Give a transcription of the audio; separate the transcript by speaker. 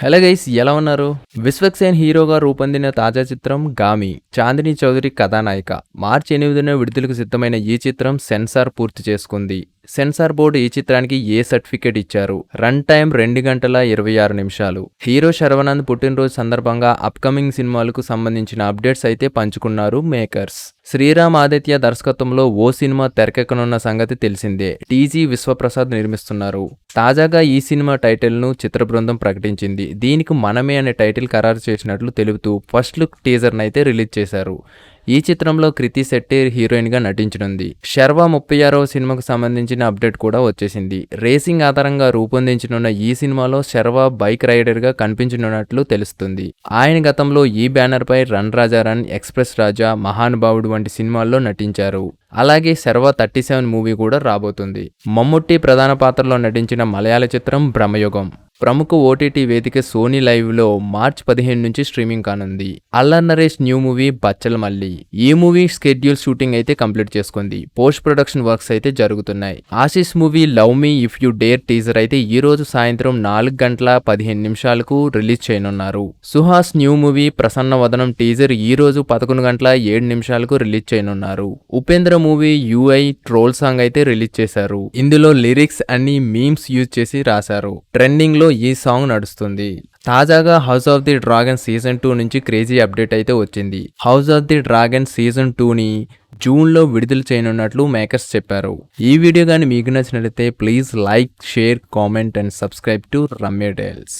Speaker 1: Hello guys, ఎలా ఉన్నారు? విశ్వక్సేన్ హీరోగా రూపొందిన తాజా చిత్రం గామి. చాందిని చౌదరి కథానాయిక. మార్చి 8న విడుదలకు సిద్ధమైన ఈ చిత్రం సెన్సార్ పూర్తి చేసుకుంది. సెన్సార్ బోర్డు ఈ చిత్రానికి ఏ సర్టిఫికేట్ ఇచ్చారు. రన్ టైం 2 గంటల 26 నిమిషాలు. హీరో శర్వానంద్ పుట్టినరోజు సందర్భంగా అప్కమింగ్ సినిమాలకు సంబంధించిన అప్డేట్స్ అయితే పంచుకున్నారు మేకర్స్. శ్రీరామ్ ఆదిత్య దర్శకత్వంలో ఓ సినిమా తెరకెక్కనున్న సంగతి తెలిసిందే. టీజీ విశ్వప్రసాద్ నిర్మిస్తున్నారు. తాజాగా ఈ సినిమా టైటిల్ ను చిత్ర బృందం ప్రకటించింది. దీనికి మనమే అనే టైటిల్ ఖరారు చేసినట్లు తెలుపుతూ ఫస్ట్ లుక్ టీజర్ నైతే రిలీజ్ చేశారు. ఈ చిత్రంలో కృతి శెట్టి హీరోయిన్ గా నటించనుంది. శర్వా 36వ సినిమాకు సంబంధించిన అప్డేట్ కూడా వచ్చేసింది. రేసింగ్ ఆధారంగా రూపొందించనున్న ఈ సినిమాలో శర్వా బైక్ రైడర్ గా కనిపించనున్నట్లు తెలుస్తుంది. ఆయన గతంలో ఈ బ్యానర్ పై రన్ రాజా రన్, ఎక్స్ప్రెస్ రాజా, మహానుభావుడు వంటి సినిమాల్లో నటించారు. అలాగే శర్వా 37 మూవీ కూడా రాబోతుంది. మమ్ముట్టి ప్రధాన పాత్రలో నటించిన మలయాళ చిత్రం బ్రహ్మయుగం ప్రముఖ ఓటీటీ వేదిక సోనీ లైవ్ లో మార్చి 15 నుంచి స్ట్రీమింగ్ కానుంది. అల్లర్ నరేష్ న్యూ మూవీ బచ్చల మల్లి. ఈ మూవీ షెడ్యూల్ షూటింగ్ అయితే కంప్లీట్ చేసుకుంది. పోస్ట్ ప్రొడక్షన్ వర్క్స్ అయితే జరుగుతున్నాయి. Ashish movie love me if you dare teaser అయితే ఈ రోజు సాయంత్రం 4 గంటల 15 నిమిషాలకు రిలీజ్ చేయనున్నారు. సుహాస్ న్యూ మూవీ ప్రసన్న వదనం టీజర్ ఈ రోజు 11 గంటల 7 నిమిషాలకు రిలీజ్ చేయనున్నారు. Upendra movie UI troll song అయితే రిలీజ్ చేశారు. ఇందులో లిరిక్స్ అన్ని మీమ్స్ యూజ్ చేసి రాశారు. ట్రెండింగ్ లో ఈ సాంగ్ నడుస్తుంది. తాజాగా house of the dragon season 2 నుంచి క్రేజీ అప్డేట్ అయితే వచ్చింది. House of the dragon season 2ని జూన్లో విడుదల చేయనున్నట్లు మేకర్స్ చెప్పారు. ఈ వీడియో కానీ మీకు నచ్చినట్లయితే please like, share, comment and subscribe to Ramya tiles.